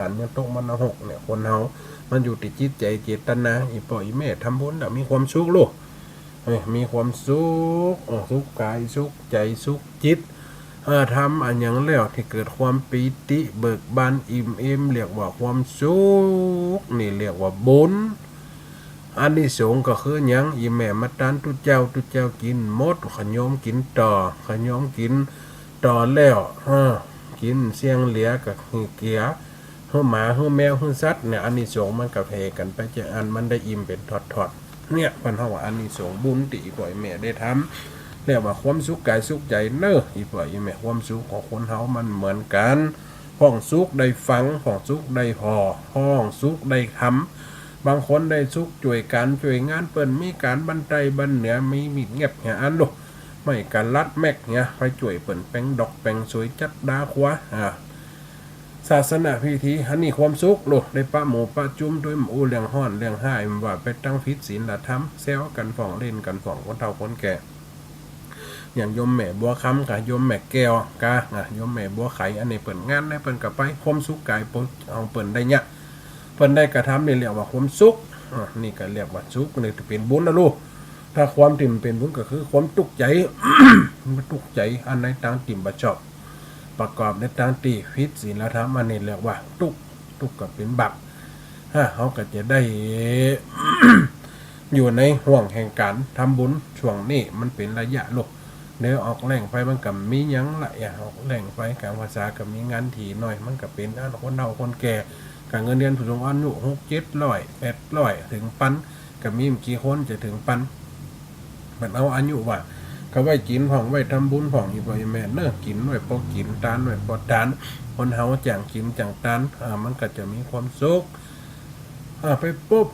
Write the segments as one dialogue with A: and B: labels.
A: การยังตกมันหกเนี่ยคนเฮามันอยู่ที่จิตใจเจตนาอีป่ออีแม่ทำบุญแล้วมีความสุขลูกมีความสุขสุขกายสุขใจสุขจิตทำอันอย่างแล้วที่เกิดความปีติเบิกบานอิ่มเอมเรียกว่าความสุขนี่เรียกว่าบุญอันนี้สงก็คือหยังอีแม่มาตานตุเจ้ากินหมดขยมกินต่อขยมกินต่อแล้วกินเสียงเหลียกับเกียเฮือหมาเฮือแมวเฮือสัตว์เนี่ยอันนี้สงมันกับเพกันไปจะอันมันได้อิ่มเป็นทอดเนี่ยพันเฮาว่าอันนี้สงบุญติอีป่อยแม่ได้ทำเรียกว่าความสุขกายสุขใจเนอะอีป่อยแม่ความสุขของคนเฮามันเหมือนกันห้องสุขได้ฟังห้องสุขได้พอห้องสุขได้ทำบางคนได้สุขช่วยกันช่วยงานเปิ้นมีการบันไดบันเหนือมีมิดเงียบเนี่ยอันลูกไม่การลัดแม็กเนี่ยไปช่วยเปิ้นแปงดอกแปงสวยจัดดาขวาศาสนาพิธีอันนี้ความสุขลูกได้ปะหมูปะจุ้มด้วยหมูเลี้ยงห้อนเลี้ยงห้ายว่าไปตั้งพิษศีลธรรมแซวกันฝ่องเล่นกันฝ่องคนเฒ่าคนแก่อย่างยมแม่บัวคำกับยมแม่แก้วกายมแม่บัวไข่อันนี้เปิ่นงานได้เปิ่นกับไปความสุขกายเอาเปิ่นได้เนี่ยเปิ่นได้กระทำนี่เรียกว่าความสุขนี่ก็เรียกว่าสุขนี่จะเป็นบุญนะลูกถ้าความติ่มเป็นบุญก็คือความตุกใจ ตุกใจอันในต่างติ่มบะชอบประกอบในต่างตีพิษศีลธรรมอันนี้เรียกว่าตุกก็เป็นบักเขาก็จะได้ อยู่ในห่วงแห่งการทำบุญช่วงนี้มันเป็นระยะลูกเดี๋ยวออกแหล่งไปมันกับมียังละอย่างออกแหล่งไปการภาษากับมีงานถี่หน่อยมันกับเป็นคนเฒ่าคนแก่การเงินเดือนผู้สูงอายุ600-700ถึงปันกับมีกี่คนจะถึงปันมันเอาอายุว่าก็ไว้กินผ่องไว้ทำบุญผ่องอีกบ่อยแม่เนอะกินไว้พอกินตานไว้พอตานคนเฮาจ่างกินจ่างตานมันก็จะมีความสุขไปปุ๊บ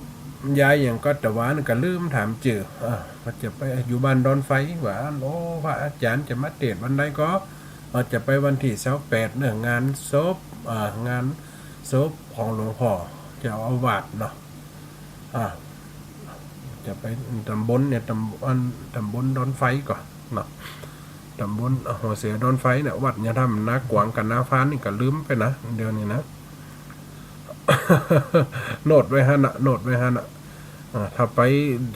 A: ยายอย่างก็ตะวันก็ลืมถามจื่อว่าจะไปอยู่บ้านดอนไฟว่าโอ้พระอาจารย์จะมาเทศน์วันใดก็จะไปวันที่28เนี่ยงานศพงานศพของหลวงพ่อเจ้าอาวาสเนาะจะไปตำบลเนี่ยตำบลดอนไฟก่อนเนาะตำบลหัวเสียดอนไฟเนี่ยวัดเนี่ยทำนักกวางกันนาฟ้านี่ก็ลืมไปนะเดี๋ยวนี้นะ โนดไว้ฮะนะโนดไว้ฮะนะถ้าไป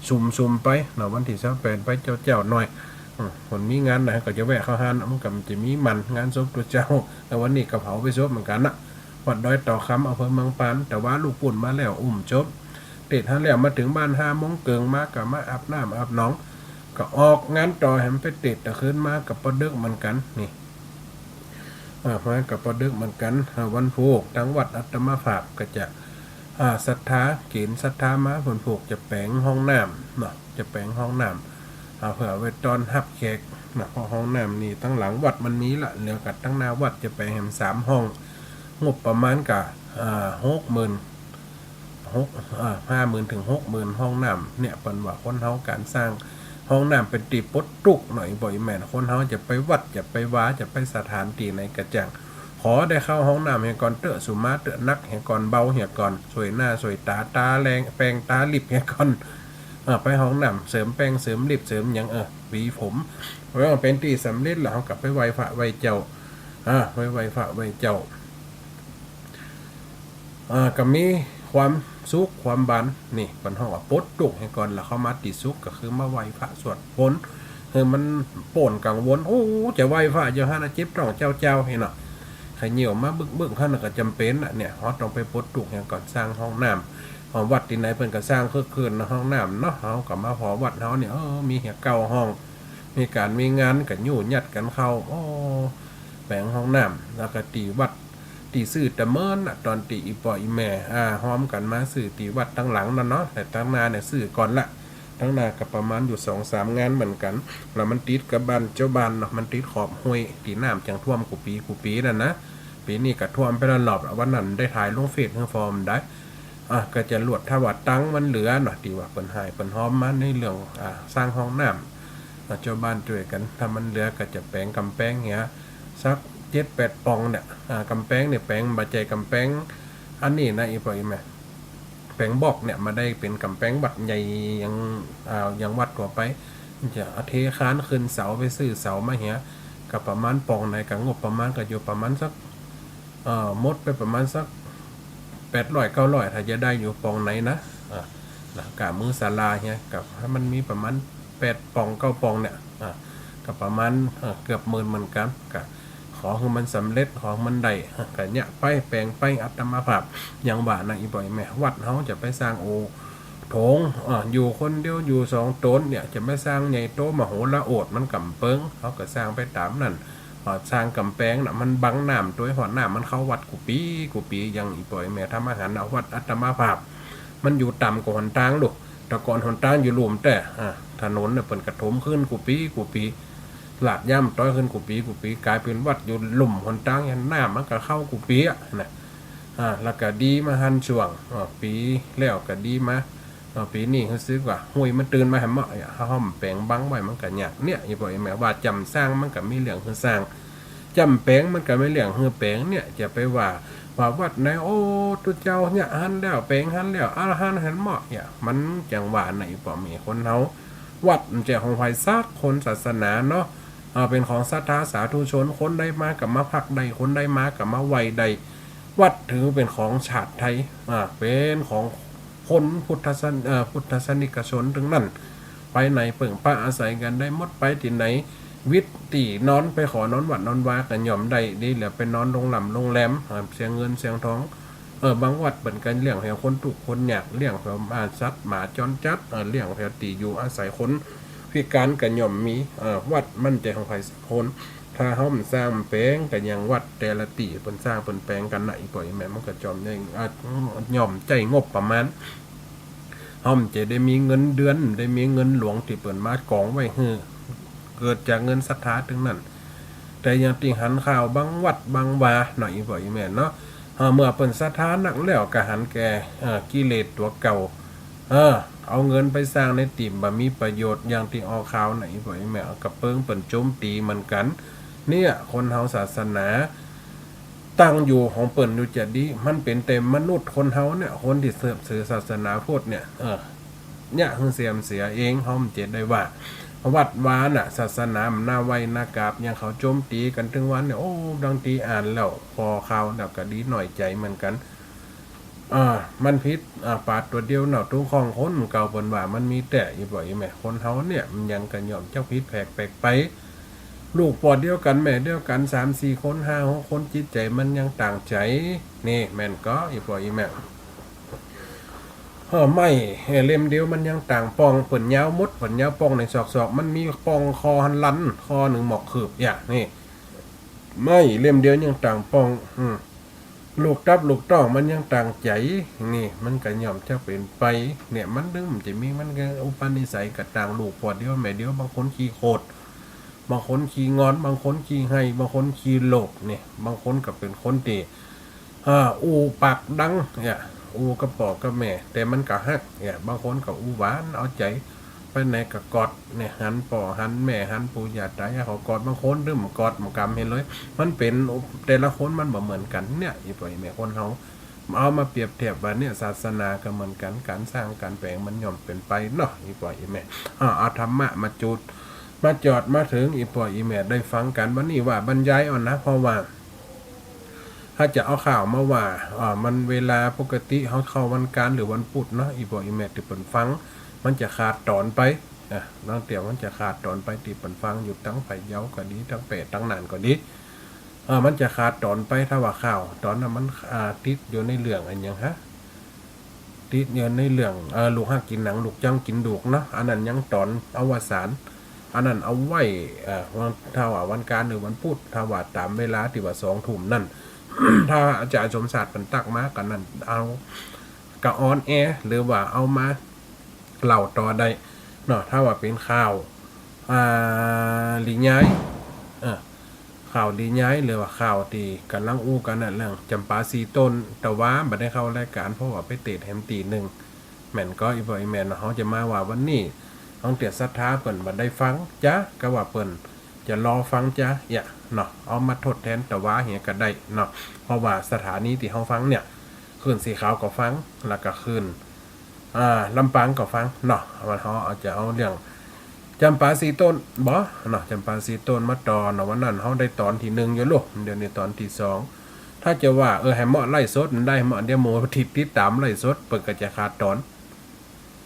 A: ซุ่มไปนะวันที่28ไปเจ้าหน่อยคนมีงานไหนก็จะแวะเข้าห้านมันกับจะมีมันงานศพตัวเจ้าแต่วันนี้กระเผาไปศพเหมือนกันนะวัดดอยต่อคำอำเภอเมืองปานแต่ว่าลูกปุ่นมาแล้วจบเตะท่านแล้วมาถึงบ้าน5 โมงเกิงมากับมาอาบน้ำอาบน้องก็ออกงานต่อแหมไปเตะแต่คืนมากับปอดึกเหมือนกันนี่มากับปอดึกเหมือนกันวันผูกทั้งวัดอัตมาภาพก็จะศรัทธาเกณฑ์ศรัทธามาผลผูกจะแปลงห้องน้ำเนาะจะแปลงห้องน้ำเผื่อไว้ตอนฮับแขกนะเพราะห้องน้ำนี่ตั้งหลังวัดมันมีละเหลือกับตั้งหน้าวัดจะแปลงแหม3 ห้องงบประมาณกับ50,000 ถึง 60,000ห้องน้ำเนี่ยเป็นว่าคนเฮาการสร้างห้องน้ำเป็นตีปดตุกหน่อยบ่อยแม่นคนเฮาจะไปวัดจะไปว้าจะไปสถานที่ในกระจังขอได้เข้าห้องน้ำให้ก่อนเตอะสุมาเตอะนักให้ก่อนเบาให้ก่อนสวยหน้าสวยตาแรงแปรงตาลิบให้ก่อนไปห้องน้ำเสริมแปรงเสริมลิบเสริมอย่างหวีผมเพราะว่าเป็นตีสำเร็จแล้วเขากลับไปไหว้พระไหว้เจ้าไหว้พระไหว้เจ้าก็มีความสุขความบันนี่เป็นห้องว่าปดตุกให้ก่อนแล้วเข้ามาติดสุขก็คือมาไหว้พระสวดพ้นมันป่นกังวลโอ้จะไหว้พระเจ้าฮะนะจิ๊บต้องเจ้าให้เนาะใครเหนียวมาบึ้งข้างก็จำเป็นเนี่ยเขาต้องไปปดตุกให้ก่อนสร้างห้องน้ำวัดที่ไหนเพิ่นก็สร้างคืนห้องน้ำเนาะเขากับมาพอวัดเขาเนี่ยมีเหี่ยเก่าห้องมีการมีงานกันอยู่ยัดกันเข้าแปลงห้องน้ำแล้วก็ตีวัดตีสื่อตะเมินตอนตีอีปออีแม่ห้อมกันมาสื่อตีวัดตั้งหลังนั่นเนาะแต่ตั้งนาเนี่ยสื่อก่อนละตั้งนากับประมาณอยู่2-3 งานเหมือนกันแล้วมันติดกับบ้านเจ้าบ้านเนาะมันติดขอบห้วยตีน้ำจังท่วมกูปีนั่นนะปีนี้ก็ท่วมไปแล้วหลอบวันนั้นได้ถ่ายลงเฟซให้ฟอร์มได้ก็จะลวดถ้าว่าตั้งมันเหลือเนาะตีว่าเปิ่นหายเปิ่นห้อมมาในเรื่องสร้างห้องน้ำเจ้าบ้านช่วยกันถ้ามันเหลือก็จะแปลงกำแพงเงี้ยสัก7-8 ปองเนี่ยกำแพงเนี่ยแปลงบาใจกำแพงอันนี้นะอีปอยแม่แปลงบอกเนี่ยมาได้เป็นกำแพงบัดใหญ่ยังวัดตัวไปจะเทคานขึ้นเสาไปซื้อเสามาเหี้ยกับประมาณปองในกับงบประมาณก็อยู่ประมาณสักมดไปประมาณสัก 800-900ถ้าจะได้อยู่ปองไหนนะนะกะมือศาลาเนี่ยกับถ้ามันมีประมาณ8 ปอง 9 ปองเนี่ยกับประมาณเกือบ10,000เหมือนกันกะขอให้มันสำเร็จขอมันได้กะเนี่ยไปแปลงไปอัตมาภาพอย่างว่านะอีบ่อยแม่วัดเฮาจะไปสร้างโถงอยู่คนเดียวอยู่2 ตนเนี่ยจะไม่สร้างใหญ่โตมโหฬารโอดมันกำเปิงเขาก็สร้างไปตามนั่นสร้างกำแพงน่ะมันบังน้ำตัวหอดน้ำมันเข้าวัดกูปีอย่างอีป่อยแม่ทำอาหารเอาวัดอัตมาภาพมันอยู่ต่ำกว่าหนทางลูกแต่ก่อนหนทางอยู่หลุมแต่ถนนเนี่ยเปิดกระถมขึ้นกูปีหลาดย่ำต้อยขึ้นกูปีกลายเป็นวัดอยู่หลุมหนทางยันหน้ามันก็เข้ากูปีนะแล้วก็ดีมาหันช่วงปีแล้วก็ดีมาปีนี้เขาซื้อกว่าห้วยมันตื่นมาแหมห้อมแปลงบังไว้มันก็ยากเนี่ยอย่าบอกแม่ว่าจำสร้างมันก็มีเรื่องคือสร้างจำแปลงมันก็ไม่เรื่องคือแปลงเนี่ยจะไปว่าวัดไหนโอ้ตุเจ้าเนี่ยหันแล้วแปลงหันแล้วหันเหมาะเนี่ยมันจังหวะไหนป่มีคนเฮาวัดมันจะของไฟซักคนศาสนาเนาะเป็นของศรัทธาสาธุชนคนได้มากับมาพักใดคนได้มากับมาไหวใดวัดถือเป็นของชาติไทยเป็นของคนพุทธศาสนิกชนถึงนั่นไปไหนเปิ่งป้าอาศัยกันได้มดไปที่ไหนวิทตีนอนไปขอนอนวัดนอนวากันหย่อมได้ดีเหลือไปนอนโรงแรมเสียงเงินเสียงทองบางวัดเป็นกันเลี้ยงแถวคนทุกคนอยากเลี้ยงแถวสัตว์หมาจรจัดเลี้ยงแถวตีอยู่อาศัยคนพิการกันหย่อมมีวัดมั่นใจของใครสักคนถ้าเขามันสร้างแปลงกันยังวัดแต่ละตีเป็นสร้างเป็นแปลงกันไหนปล่อยแม่มันก็จอมได้หย่อมใจงบประมาณเขาจะได้มีเงินเดือนได้มีเงินหลวงที่เปิดมากองไว้เกิดจากเงินศรัทธาถึงนั้นแต่ยังติหันข่าวบางวัดบางวาหน่อยบ่อยแม่เนาะเมื่อเปิดศรัทธานักแล้วกะหันแก่กิเลสตัวเก่าเอาเงินไปสร้างในติ่มบ่มีประโยชน์อย่างที่ออกข่าวไหนบ่อยแม่กับเปิ้งเปิ่นโจมตีเหมือนกันเนี่ยคนเฮาศาสนาตั้งอยู่ของเปิ่นอยู่จะดีมันเป็นเต็มมนุษย์คนเฮาเนี่ยคนที่เสพสื่อศาสนาพุทธเนี่ยเนี่ยคือเสียเองเฮาเจ็ดได้ว่าวัดวาน่ะศาสนามันน่าไว้หน้ากราบยังเขาโจมตีกันถึงวันเนี่ยโอ้ดังตีอ่านแล้วพอข่าวแล้วก็ดีหน่อยใจเหมือนกันมันพิษปาดตัวเดียวเนาะทุกของคนเก่าบนว่ามันมีแต่อีบ่อยแม่คนเฮาเนี่ยมันยังกันยอมเจ้าพิษแผกไปลูกปอดเดียวกันแม่เดียวกัน3-4 คน5-6 คนจิตใจมันยังต่างใจนี่แม่นก็อีบ่อยแม่ไม่เล่มเดียวมันยังต่างปองผลยาวมดผลยาวปองในศอกมันมีปองคอหันลันคอหนึ่งหมอกขืบอย่างนี่ไม่เล่มเดียวยังต่างปองลูกตับลูกต้องมันยังต่างใจนี่มันก็ย่อมจะเป็นไปเนี่ยมันดึงมันจะมีมันก็อุปนิสัยกับต่างลูกปอดเดียวแม่เดียวบางคนขี้โคตรบางคนขี้งอนบางคนขี้ให้บางคนขี้โลกเนี่ยบางคนก็เป็นคนตีอูปากดังเนี่ยอูกระปอกกระแม่แต่มันก็ฮักเนี่ยบางคนก็อูหวานเอาใจไปไหนก็กอดเนี่ยหันป่อหันแม่หันปู่ย่าตายายเขากอดบางคนเริ่มกอดมากำเห็นเลยมันเป็นแต่ละคนมันบ่เหมือนกันเนี่ยอีป่อยแม่คนเขาเอามาเปรียบเทียบว่าเนี่ยศาสนาก็เหมือนกันการสร้างการแปลงมันย่อมเป็นไปเนาะอีป่อยแม่เอาธรรมะมาจุดมาจอดมาถึงอีป่อยแม่ได้ฟังกันวันนี้ว่าบรรยายอ่อนนะเพราะว่าถ้าจะเอาข่าวมาว่ามันเวลาปกติเขาเข้าวันการหรือวันพุธเนาะอีป่อยแม่ที่เปิดฟังมันจะขาดตอนไปน้องเตี่ยวมันจะขาดตอนไปที่เปิดฟังอยู่ตั้งไปเย้าก็ดีตั้งเป็ดตั้งนานก็ดีมันจะขาดตอนไปถ้าว่าข่าวตอนนั้นมันติดอยู่ในเรื่องอันยังฮะติดอยู่ในเรื่องลูกห้ากินหนังลูกจังกินดูกเนาะอันนั้นยังตอนอวสานอันนั้นเอาไว้ถ้าว่าวันการหรือวันพุธถ้าว่าตามเวลาที่ว่า2 ทุ่มนั่น ถ้าอาจารย์สมศักดิ์เป็นตักมากันนั่นเอากระออนแอหรือว่าเอามาเล่าต่อได้เนาะถ้าว่าเป็นข่าวลีย้ายข่าวลีย้ายหรือว่าข่าวที่กันลังอู้กันนั่นเรื่องจำปาสีต้นแต่ว่าบัดได้เข้ารายการเพราะว่าไปเตะแฮมตีหนึ่งแม่นก็อีบอยแม่นเขาจะมาว่าวันนี้ต้องเตียศรัทธาเปิ่นบัดได้ฟังจ้ะก็ว่าเปิ่นจะรอฟังจ้ะอย่าเนาะเอามาทดแทนแต่ว่าเหี้ยก็ได้เนาะเพราะว่าสถานีที่เขาฟังเนี่ยคืนสีขาวก็ฟังแล้วก็คืนลำปางก็ฟังเนาะมันเขาอาจจะเอาเรื่องจำปาสีต้นบ่เนาะจำปาสีต้นมาตอนวันนั้นเขาได้ตอนที่1อยู่ลูกเดี๋ยวนี้ตอนที่2 ถ้าจะว่าให้เหมาะไล่สดมันได้เหมาะเดี๋ยวหมูติดตามไล่สดเปิ่นก็จะขาดตอน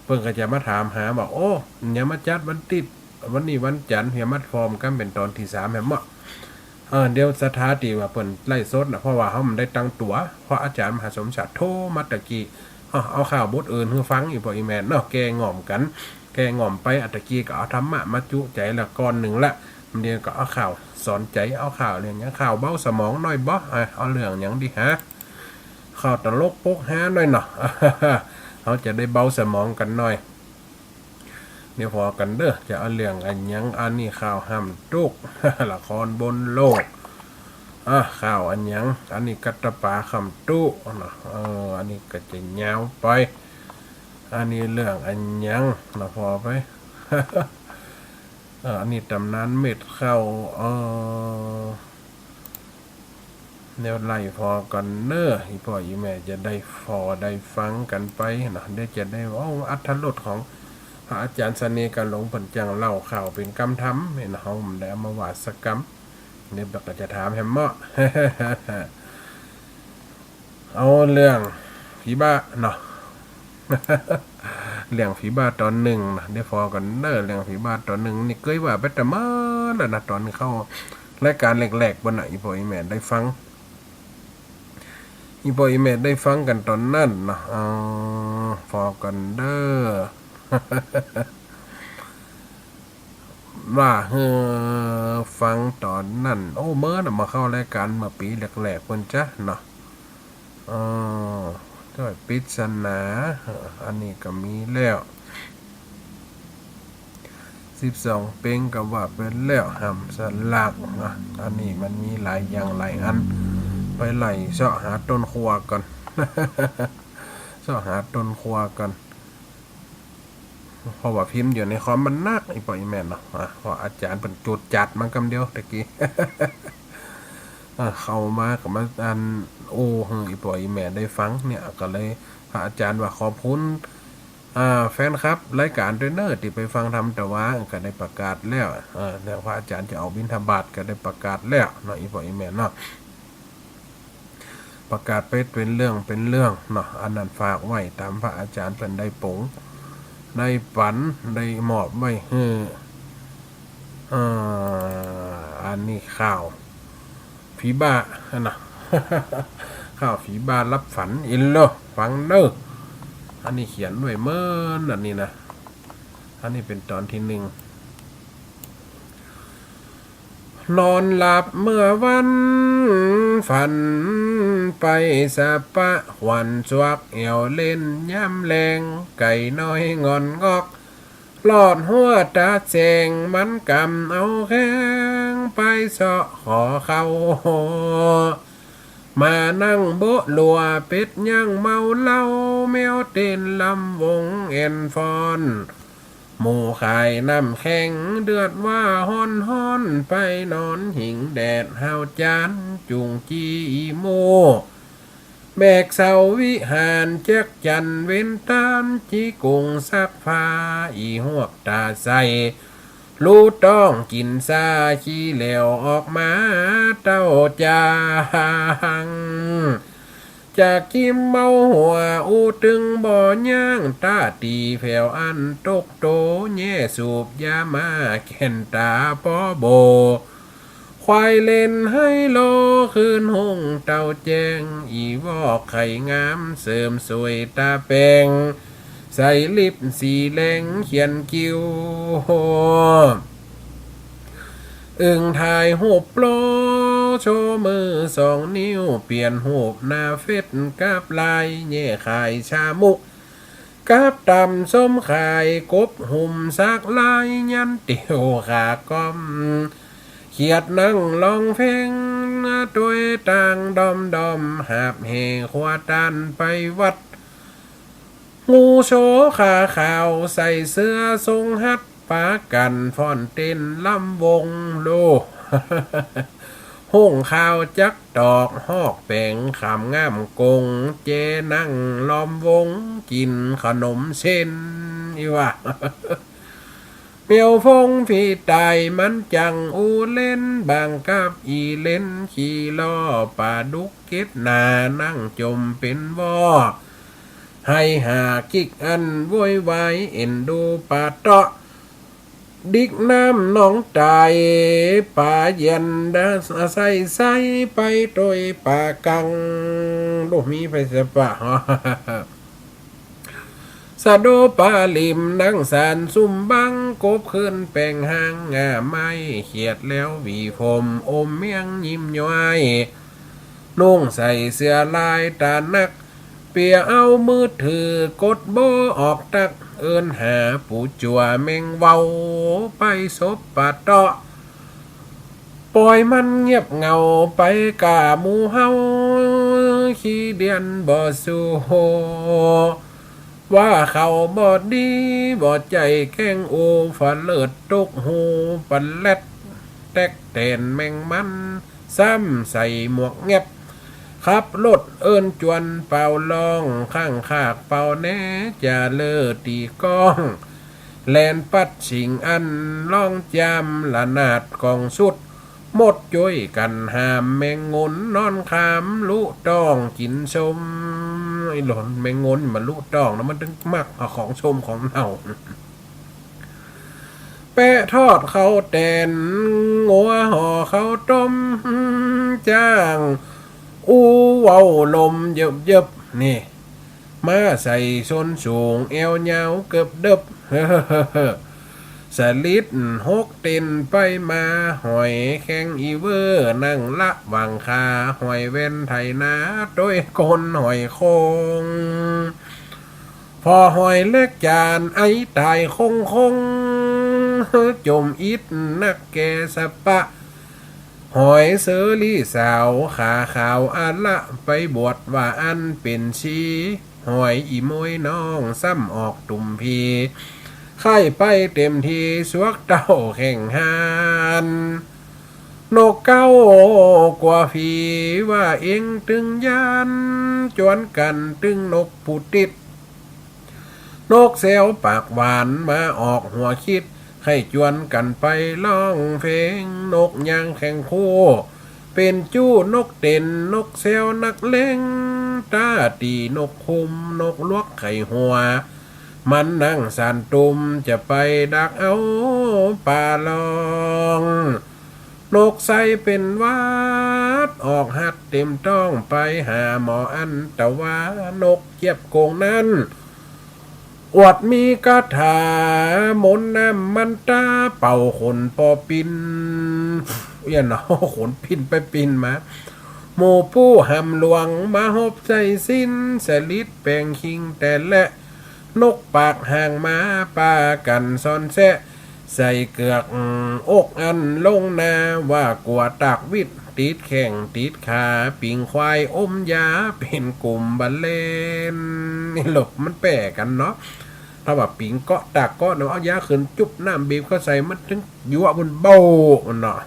A: เปิ่นก็จะมาถามหาบอกโอ้อย่ามาจัดวันติดวันนี้วันจันทร์อย่ามาฟอร์มกันเป็นตอนที่3แหมเหมาะเดี๋ยวสถาตีว่าเปิ่นไล่สดนะเพราะว่าเขามันได้ตั้งตัวเพราะอาจารย์มหาสมศักดิ์โทรมาตะกี้เอาข่าวบทอื่นให้ฟังอีกพออีแมนเนาะแกง่อมกันแกง่อมไปอัตะกี้ก็เอาธรรมะมาจุใจละก่อนหนึ่งละเดี๋ยวก็เอาข่าวสอนใจเอาข่าวเรื่องนี้ข่าวเบ้าสมองหน่อยบ่เอาเรื่องอย่างดีฮะข่าวตลกโป๊กฮะหน่อยเนาะเขาจะได้เบาสมองกันหน่อยเดี๋ยวพอกันเด้อจะเอาเรื่องอันยังอันนี้ข่าวห้ามตุกละครบนโลกข่าวอันยังอันนี้กัตตปาคำตู้นะอันนี้ก็จะยาวไปอันนี้เรื่องอันยังนะพอไป อันนี้ตำนานเม็ดเข้าแนวไล่พอกันเนออีพ่ออีแม่จะได้พอได้ฟังกันไปนะได้จะได้ว่าอัธรสของพระอาจารย์เสน่ห์กันหลงผลจังเล่าข่าวเป็นกำทำเห็นเขาได้เอามาวาดสกรรมเนี่ยแบบจะถามแฮมเมาะ เอาเรื่องผีบ้าเนาะ เรื่องผีบ้าตอนหนึ่งนะได้ฟอกันเนอเรื่องผีบ้าตอนหนึ่งนี่เคยว่าไปแต่มาแล้วนะตอนเข้ารายการแหลกๆบนไหนพ่ออีแม่ได้ฟังอีพ่ออีแม่ได้ฟังกันตอนนั้นนะฟอกันเด้อ ว่าฟังตอนนั้นโอ้เมื่อน่ะมาเข้ารายการมาปีแหลกๆคนจ้ะเนาะด้วยปริศนาอันนี้ก็มีแล้ว12เป็งก็ว่าเป็นแล้วหำสลักอันนี้มันมีหลายอย่างหลายอันไปไล่เสาะหาต้นครัวก่อน เสาะหาต้นครัวก่อนเพราะว่าพิมพ์อยู่ในคอมมันนักอีปอยแม่นเนาะเพราะอาจารย์เป็นจุดจัดมันกำเดียวตะกี้ เข้ามากับมาอันอีปอยแม่ได้ฟังเนี่ยก็เลยพระอาจารย์ว่าขอบคุณแฟนครับรายการด้วยเนอร์ที่ไปฟังทำแต่ว่าก็ได้ประกาศแล้วแล้วพระอาจารย์จะเอาบิณฑบาตก็ได้ประกาศแล้วเนาะอีปอยแม่เนาะประกาศเป็นเรื่องเนาะอันนั้นฝากไว้ตามพระอาจารย์เป็นได้ปงได้ฝันได้มอบไว้อันนี้ข่าวผีบ้านะ ข่าวผีบ้ารับฝันอินโลฟังเนออันนี้เขียนด้วยเมื่ออันนี้นะอันนี้เป็นตอนที่1นอนหลับเมื่อวันฝันไปสะปะหวันสวักเอวเล่นย่ำแรงไก่น้อยงอนงอกหลอดหัวตาแจงมันกำเอาแข้งไปเสาะขอเข้ามานั่งโบลัวเป็ดย่างเมาเหล้าแมวเต้นลำวงเอ็นฟอนหมูไข่น้ำแข็งเดือดว่าฮ้อนไปนอนหิงแดดห้าวจานจุงจีอีโมแบกเสาวิหารแจ๊กจันเว้นตานจีกุงซักผ้าอีหวกตาใสรู้ต้องกินซาขี้เหลวออกมาเต้าจางจากกิมเมาหัวอูตึงบ่อย่างตาตีแผ่วอันตกโตแย่สูบยามาแก่นตาปอโบควายเล่นให้โลคืนหงเต่าแจงอีวอกไข่งามเสริมสวยตาแปงใส่ลิปสีแดงเขียนคิ้วถ่ายหูปโปรโชว์มือ2 นิ้วเปลี่ยนหูปหน้าเฟซกับลายแย่ขายชามุกกับตำส้มขายกบหุ่มซักลายยันเตียวขากอมเขียดนั่งลองเพลงตัวต่างดอมหาบเฮขวาตันไปวัดงูโชขาขาวใส่เสื้อทรงฮัดปากันฟอนเต้นลำวงโล ห้องข้าวจักดอกหอกแปงขำง่ามกงเจนั่งล้อมวงกินขนมเส้นอีวะ เปียวฟงฝีตายมันจังอูเล่นบางกับอีเล่นขี่ล้อป่าดุกเก็ดนานั่งจมเป็นวอให้หากิกอันโวยวายเอ็นดูป่าเตาะดิกน้ำน้องตายป่าเย็นดาใส่ไปโดยป่ากังลูกมีไปเสปะสะโดปาลิมนังสารซุ่มบังกบขึ้นแปลงหางงาไม้เขียดแล้ววีผมอมเมียงยิ้มย้อยนุ่งใส่เสื้อลายตานักเปียเอามือถือกดโบออกตักเอินหาปูจัวแมงเว้าไปซบปะเตาะปล่อยมันเงียบเงาไปกาหมูเฮาขี้เดียนบ่สู้โฮว่าเขาบอดดีบอดใจแข้งโอฝันเลิดตุกหูปันเล็ดแตกเตนแมงมันซ้ำใส่หมวกเงียบขับรถเอินจวนเป่าลองข้างขากเป่าแน่จะเลิศตีก้องแลนปัดสิงอันล่องจำละนาดกองสุดหมดจ้อยกันหามแมงงนนอนขามลุต้องกินชมไอ้หล่นแมงงนมันลุต้องแล้วมันถึงมักเอาของชมของเน่าแปะทอดเขาแตนงัวห่อเขาต้มจ้างอู้เว้าลมเยิบนี่มาใส่ส้นสูงเอวเยาวเกือบเดบสลิดหกเต็นไปมาหอยแข้งอีเวอร์นั่งละวังคาหอยเว้นไทยนาโดยคนหอยคงพอหอยเล็กจานไอ้ตายคงจมอิดนักแกสปะหอยเสรีสาวขาขาวอันละไปบวชว่าอันเป็นชีหอยอีมวยน้องซ้ำออกตุ่มพีไข่ไปเต็มทีสวกเต้าแข่งหานนกเก้ากว่าผีว่าเองตึงยันจวนกันตึงนกผู้ติดนกเซลปากหวานมาออกหัวคิดให้จวนกันไปร้องเพลงนกยางแข่งคู่เป็นจู้นกเต้นนกเซลนักเล่งตาตีนกคุมนกลวกไข่หัวมันนั่งสานตุมจะไปดักเอาป่าลองนกใสเป็นวัดออกหัดเต็มต้องไปหาหมออันแต่ว่านกเจี๊ยบโกงนั้นอวดมีกาถามนน้ำมันตาเป่าขนปอปินอย่าเนาะขนปินไปปินมาหมู่ผู้หำหลวงมาหบใจสิ้นสลิดแปลงคิงแต่และนกปากห่างมาปากันซ่อนแซะใส่เกือกอกอันลงนาว่ากลัวตากวิดติดแข่งติดขาปิงควายอมยาเป็นกลุ่มบันเลนนี่หลบมันแปะกันเนาะถ้าว่าปิงเกาะตากเกาะเนาะเอายาขึ้นจุบน้ำบีบเข้าใส่มันถึงยั่วบนเบ้าเนาะ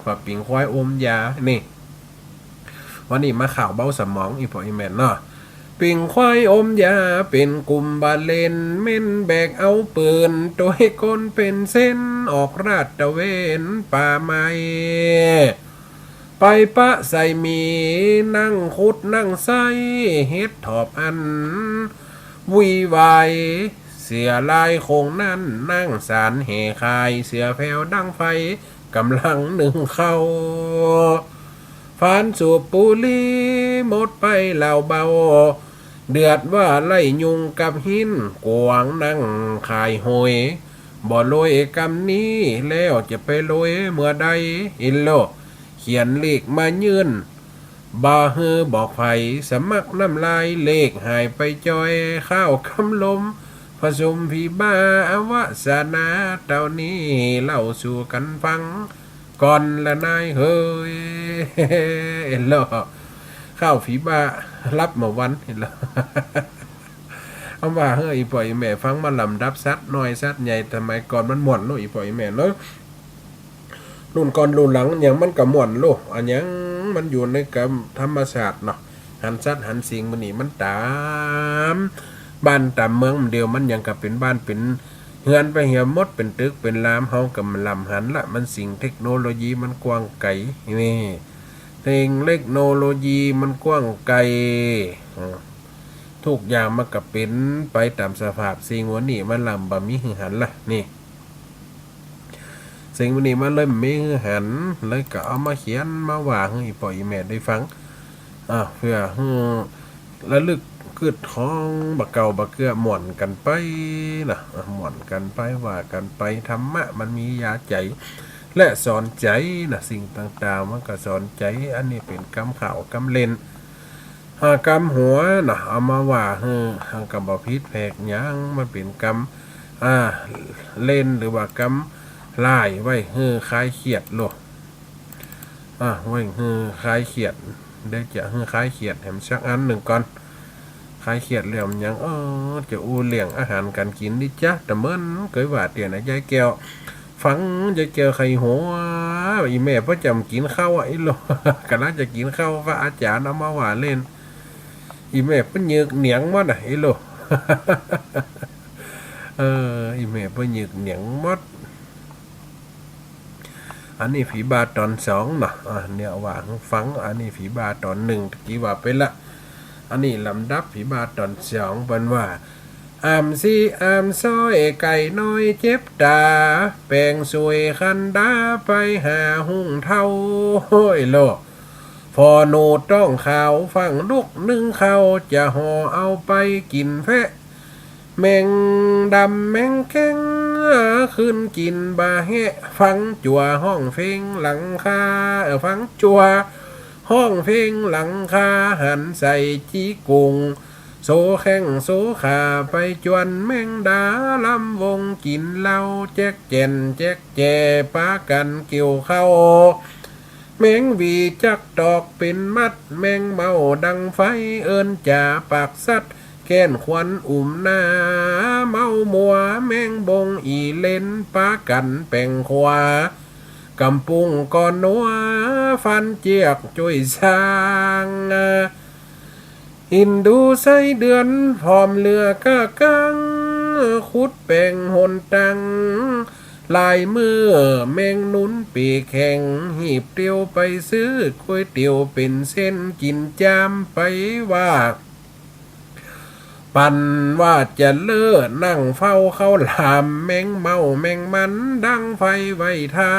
A: ว่าปิงควายอมยานี่วันนี้มาข่าวเบ้าสมองอีพออีแมนเนาะปิงควายอมยาเป็นกลุ่มบาเลนเม่นแบกเอาปืนโดยคนเป็นเส้นออกราดตะเวนป่าไม้ไปปะใส่มีนั่งคุดนั่งไส้เฮ็ดถอบอันวุยวายเสือลายคงนั่นนั่งสารเหคายเสือแผ่วดังไฟกำลังหนึ่งเข้าฟานสูบปุลีหมดไปเหล่าเบาเดือดว่าไล่ยุงกับหินกวางนั่งขายหอยบ่โรยกำนี้แล้วจะไปโรยเมื่อใดอินโลเขียนเลขมายื่นบ่เฮือบอกไผสมัครน้ำลายเลขหายไปจอยข้าวคำลมผสมพีบ้าอวสนาเต่านี้เล่าสู่กันฟังก่อนละนายเฮ้ยเห็นแล้วข้าวฝีบ้ารับมาวันเห็นแล้วเอาว่าเฮ้ยอีปล่อยแม่ฟังมาลำดับซัดน้อยซัดใหญ่ทำไมก่อนมันหม่วนโลอีปล่อยแม่เนาะรุ่นก่อนรุ่นหลังอย่างมันกับหม่วนโลอันยังมันอยู่ในกับธรรมชาติเนาะหันซัดหันสิงมันนี่มันตามบ้านตามเมืองเดียวมันยังกับเป็นบ้านเป็น เฮือนไปเหี่ยมดเป็นตึกเป็นลามเฮากำลำหันละมันสิ่งเทคโนโลยีมันกว้างไกลนี่สิ่งเทคโนโลยีมันกว้างไกลทุกอย่างมันก็เป็นไปตามสภาพสิ่งวันนี้มันลำบะมีหือหันละนี่สิ่งวันนี้มันเลยมีหือหันเลยก็เอามาเขียนมาว่าให้อีปอยอีแม่ได้ฟังเพื่อระลึกคือท้องบักเก่าบักเกือหม่อนกันไปนะหม่อนกันไปว่ากันไปธรรมะมันมียาใจและสอนใจนะสิ่งต่างๆมันก็สอนใจอันนี้เป็นกำข่าวกำเล่นกำหัวนะเอามาว่ากำบพิษแผกยังมันเป็นกำเล่นหรือว่ากำลายไว้คลายเขียดโลไว้คลายเขียดได้จะคลายเขียดแถมชักอันหนึ่งก่อนคลายเขียดเหลี่ยมยังจะเลี้ยงอาหารการกินดิจ้ะแต่เมื่อเคยว่าเตียนะยายแก้วฟังยายแก้วไข่หัวอีแม่พ่อจำกินข้าวไอ้โลกำลังจะกินข้าวว่าอาจารย์เอามาว่าเล่นอีแม่เพิ่นยึกเหนียงมัดไอ้โลอีแม่เพิ่นยึกเหนียงมัดอันนี้ผีบาตอนสองเนาะเนี่ยว่าฟังอันนี้ผีบาตอนหนึ่งตะกี้ว่าไปละอันนี้ลำดับผีบาตอนสองเป็นว่าอามซ้อยไก่น้อยเจ็บตาแปลงสวยคันดาไปหาหุ่งเท่าห้อยโลพอโนต้องข่าวฟังลูกนึ่งเขาจะห่อเอาไปกินแพะแมงดำแมงแข้งขึ้นกินบาแหะฟังจัวห้องเพลงหลังคาฟังจัวห้องเพลงหลังคาหันใส่จีกุงโซแข้งโซขาไปจวนแมงดาลำวงกินเหล้าแจ๊กแจนแจ๊กแจปากันเกี่ยวเข้าแมงวีจักดอกเป็นมัดแมงเมาดังไฟเอิญจ่าปากสัตว์แก้นควันหน้าเมามัวแมงบงอีเล่นปากันแป่งขวากำปุงก่อนนัวฟันเจียกจุยสร้างอินดูใส่เดือนพร้อมเรือก้ากังขุดแป่งหนตังลายมือแมงนุนปีแข่งหีบเตียวไปซื้อก๋วยเตี๋ยวเป็นเส้นกินจามไปว่าปันว่าจะเลิศนั่งเฝ้าเข้าลามแมงเมาแมงมันดังไฟไว้ทา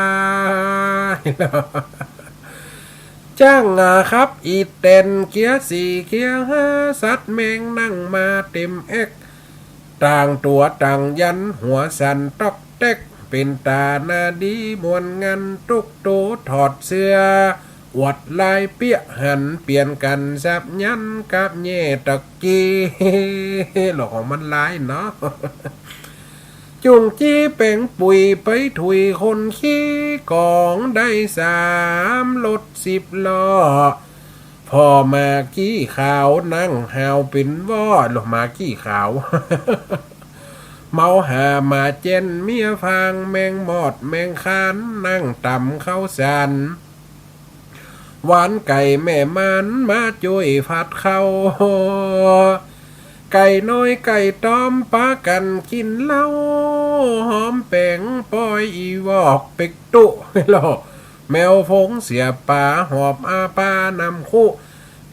A: ยจ้างครับอีเต็นเกียร์สี่เกียร์ห้าสัตว์แมงนั่งมาเต็มเอ็กต่างตัวต่างยันหัวสันตอกเต็กเป็นตาหน้าดีมวนงานตุกโตถอดเสื้ออวดลายเปี้ยหันเปลี่ยนกันสับยันกับแย่ตะกี้หลอกของมันลายเนาะจุงจี้แป่งปุ๋ยไปถุยคนขี้กองได้3 รถ10 ล้อพอมากี้ขาวนั่งหาวเป็นวอดหลอกมากี้ขาว เมาหามาเจนเมียฟางแมงมอดแมงคานนั่งต่ำเข้าสันหวานไก่แม่มันมาจุยผัดเข้าไก่น้อยไก่ต้อมปากันกินเหล้าหอมแป้งปอยอีวอกเป็กตุหล่อแมวฟงเสียป่าหอบอาปานำคู่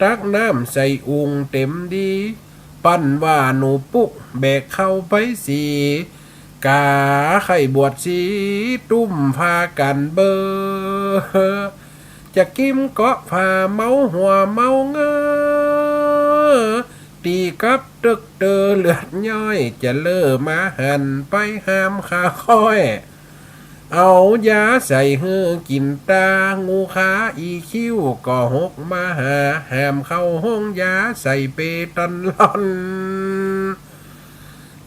A: ตักน้ำใส่อุงเต็มดีปั้นว่าหนูปุ๊แบกเข้าไปสีกาไข่บวชสีตุ้มพากันเบอจะกิมเกาะผ่าเมาหัวเมาเงอตีกับตึกเตอเลือดย่อยจะเลิมาหันไปห้ามขาค่อยเอายาใส่หือกินตางูขาอีคิ้วก็หกมาหาแหมเข้าห้องยาใส่เปตันลอน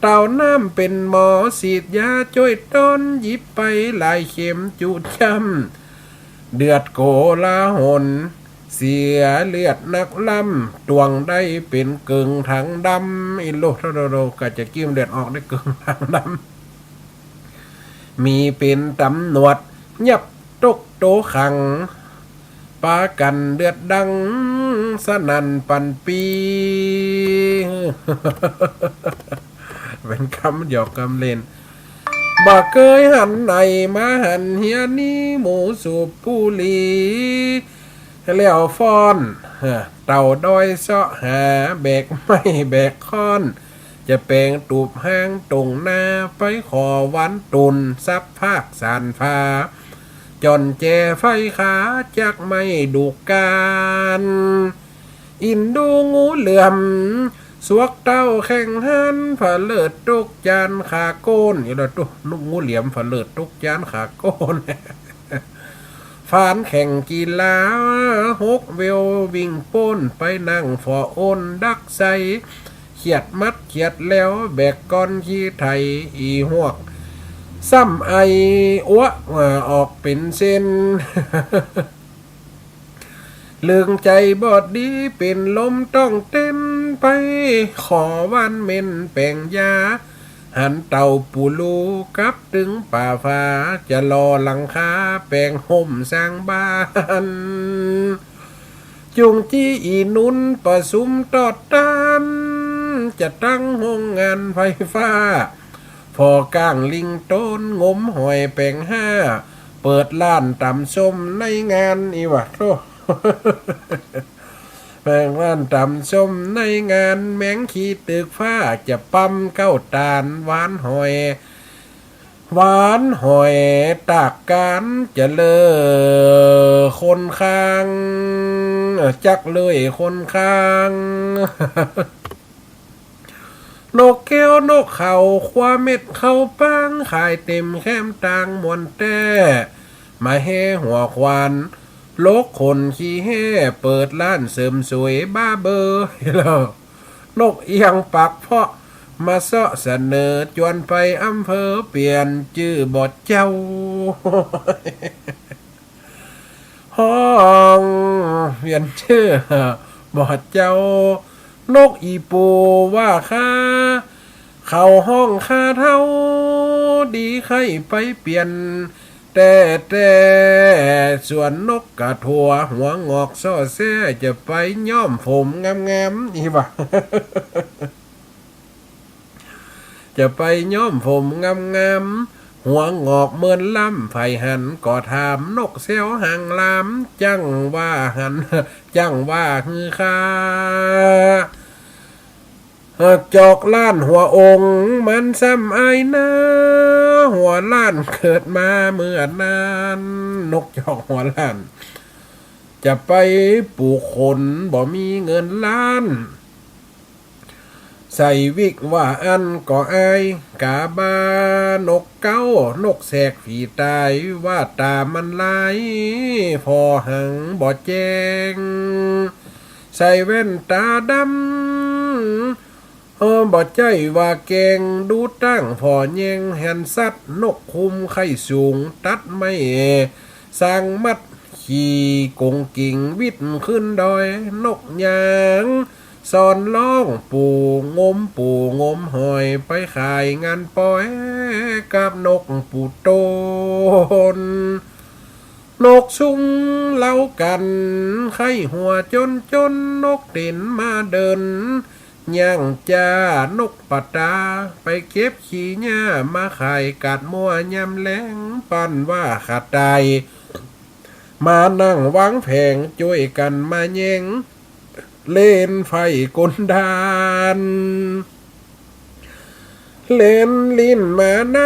A: เต่าน้ำเป็นหมอสีดยาช่วยต้นหยิบไปหลายเข็มจุดช้ำเดือดโกลาหนเสียเลือดนักล่ำตวงได้เป็นกึ่งถังดำอิโลโรก็จะกิ้มเลือดออกได้กึ่งถังดำมีเป็นตำหนวดยับตกโตขังปากันเดือดดังสนั่นปันปีเป็นคำหยอกคำเล่น บ่เคยหันไหนมาหันเฮียนี้หมูสูบบุหรี่แล้วฟ้อนเต่าดอยเสาะหาแบกไม่แบกค้อนจะแปลงตูบห้างตรงหน้าไปขอวันตุนซับภาคสานฟ้าจอนแจไฟขาจักไม่ดูการอินดูงูเหลื่อมสวกเต้าแข่งหันผาเลิดตุกจานขาโกนอยู่แล้วตุนุกงูเหลี่ยมผาเลิดตุกจานขาโกนฟานแข่งกีฬาฮกเวลวิ่งป้นไปนั่งฟอโอนดักใสเขียดมัดเขียดแล้วแบกก้อนขี้ไทยอีหวกซ้ำไออ้วออกเป็นเส้นเลืองใจบอดดีเป็นลมต้องเต้นไปขอวันเม่นแป่งยาหันเต่าปูลูกับถึงป่าฟ้าจะรอหลังคาแปลงห่มสร้างบ้านจุงจี้อีนุนประสุมตอดตันจะตั้งโรงงานไฟฟ้าพอก้างลิงต้นงมหอยแปลงห้าเปิดร้านตำส้มในงานอีวะโตแปลงร้านตำส้มในงานแมงขี้ตึกฟ้าจะปั๊มเก้าตาลหวานหอยตากการจะเลอคนค้างจักเลยคนค้างนกแก้วนกเขาคว้าเม็ดเขาปังขายเต็มแคมตางมวนแต่มาแห่หัวควันโลกคนขี้แห่เปิดร้านเสริมสวยบ้าเบอร์แล้วนกเอียงปักเพาะมาเสาะเสนอจวนไปอำเภอเปลี่ยนชื่อบอดเจ้าห้องเปลี่ยนชื่อบอดเจ้านกอีปูว่าข้าเข้าห้องข้าเท่าดีใครไปเปลี่ยนแต่ส่วนนกกระทัวหัวงอกซ่อแซ่จะไปย้อมผมงามๆอีบ่ะ จะไปย้อมผมงามๆหัวงอกเมินล่ำไฟหันก็ถามนกเซลหางลามจังว่าหันจังว่าฮือคาจอกล้านหัวองค์มันซ้ำไอนะหัวล้านเกิดมาเมื่อนานนกจอกหัวล้านจะไปปลูกขนบ่มีเงินล้านใส่วิกว่าอันก็อายกาบานกเก้านกแสกฝีตายว่าตามันลายพอหังบ่แจ้งใส่แว่นตาดำบ่ใจว่าแกงดูตั้งพอแยงแหนสัตว์นกคุมไข่สูงตัดไม่สร้างมัดขี่กงกิ่งวิทขึ้นดอยนกยางสอนร้องปูงมหอยไปขายงานปอยกับนกปูโตนนกชุงเล่ากันไข่หัวจนนกตินมาเดินย่างจ้านกปะตาไปเก็บขี้หญ้ามาขายกัดมัวยำแรงปั่นว่าขาดใจมานั่งวางแผงช่วยกันมาแย่งเล่นไฟกลดานเล่นลิ้นมาใน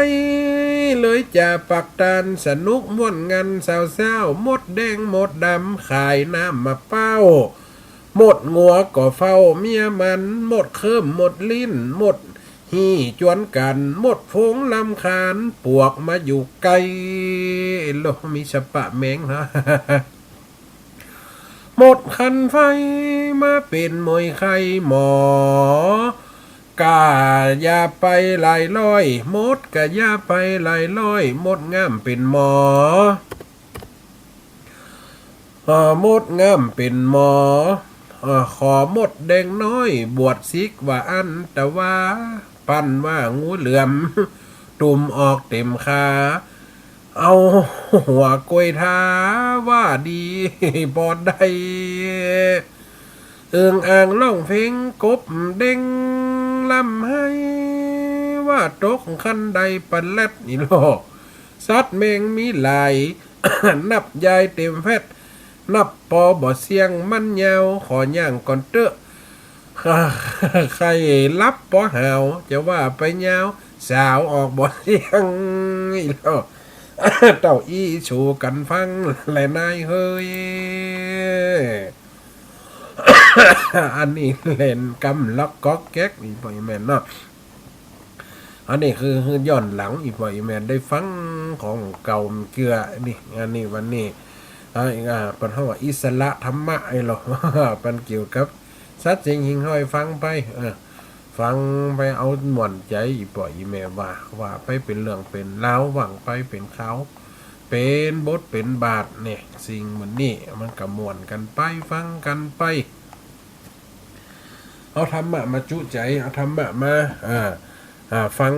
A: เลยจะปักตานสนุกม่วนงันสาวๆมดแดงมดดำขายน้ำมาเป้าหมดงัวก็เฝ้าเมียมันหมดเคิ่มหมดลิ้นหมดหี่จวนกันหมดพงลำคาญปวกมาอยู่ไกลโลมีสปะแมงนะ หมดคันไฟมาเป็นมวยไข่หมอกาอย่าไปหลายร้อยมดกะอย่าไปหลายร้อยมดงามเป็นหมอมดงามเป็นหมอขอมดแดงน้อยบวชซิกว่าอันแต่ว่าปั้นว่างูเหลือมตุ่มออกเต็มขาเอาหัวกล้วยท้าว่าดีบอดได้อ่างล่องเพลงกบเด้งลำให้ ว่าตกคันใดปันแลดนี่โลสัตว์แมงมีหลาย นับยายเต็มแพทนับปอบ่เสียงมันยาวขอย่างก่อนเตอะ ใครรับปอหาวจะว่าไปยาวสาวออกบ่เสียงนี่โล เต้าอี้ชูกันฟังแลนายเฮ้ย อันนี้เล่นกำล็อกก๊อกแก๊กอีปอยแมนเนาะอันนี้คือย้อนหลังอีปอยแมนได้ฟังของเก่าเกลือนี่อันนี้วันนี้เป็นเฮาว่าอิสระธรรมะไอ้หรอ เป็นเกี่ยวกับสัตว์จริงหิงห้อยฟังไปฟังไปเอาหม่อนใจอีปอยแม่ว่าไปเป็นเรื่องเป็นราวหวังไปเป็นเขาเป็นบทเป็นบาทเนี่ยสิ่งเหมือนนี่มันก็ม่วนกันไปฟังกันไปเอาธรรมะมาจุใจเอาธรรมะมาฟัง